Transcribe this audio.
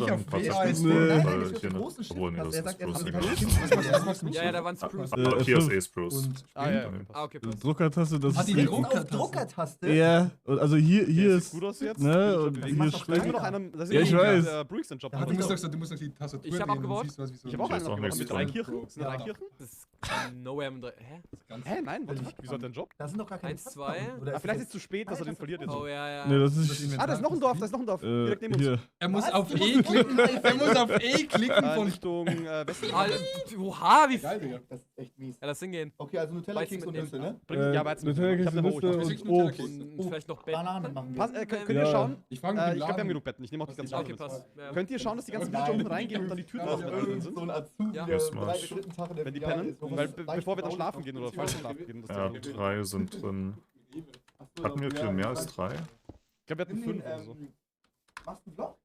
nicht dann auf passt das WASD. nicht. Nein, nein, Weil das ist hier ein nicht. großes Schiff. Obwohl, nee, das Er ist sagt, er Spruce. hat egal. Was machst du mit Ja, da waren Spruce. Hier ist F5. Spruce. Und Ah, ja, Okay. okay. Ah, okay, passt. Druckertaste, das Ah, ist die die... Druckertaste. auf Druckertaste. Ja, und also hier Sieht ist... gut aus jetzt. Ne, und Ich hier mach ist doch Da ist gleich. immer noch einer. Das ist Ja, ich weiß. Der Brooks den Job. Da Aber hab du ich musst doch die Tastatur Ich hab nehmen, abgebaut. dann siehst du was, wie so Ich habe auch Hier ist einen noch abgebaut. nichts Mit 3 drin. Kirchen? Sind da 3 Ja. Kirchen? Das ist nowhere im Hä? Hä, nein, wieso hat der einen Job? Da sind doch gar keine 1, Tabs 2. dran. Oder Ah, vielleicht ist das- es zu spät, dass er den verliert jetzt. Oh, ja, ja. Ne, das Das ist... Inventar. Ah, da ist noch ein Dorf, da ist noch ein Dorf. Direkt neben uns. Hier. Er muss Was? auf Du musst E klicken. klicken. Er muss auf E klicken von. Richtung Westen. Ah, oha, wie Geil, Digga. Das ist echt mies. Ja, lass hingehen. Okay, also Nutella, Weißt du Keks und mitnehmen? Nüsse, ne? Ja, aber jetzt mit ich hab eine Nüsse Woche. Was und ist Nutella, Obst. Keks? Und vielleicht noch Betten. Bananen machen wir. Könnt ihr Ja. schauen? Ich fange Ich den glaube, wir haben Laden. genug Betten. Ich nehme auch die ganzen Okay, Schlafen mit. passt. Ja. Könnt ihr schauen, dass die ganzen Nein. Villager unten reingehen und dann die Türen Ja, offen drin irgend sind? so ein Azubi, Ja. der Yes, Mann. drei dritten Tag in der Wenn die Filiale pennen? ist, wo man Weil leicht bevor wir dann Augen schlafen gehen oder auf- falsch schlafen gehen. Das Ja, ich 3 sind drin. Ach so, Hatten wir viel mehr als 3? glaube, wir hatten in den, 5 oder so. Machst du einen Vlog?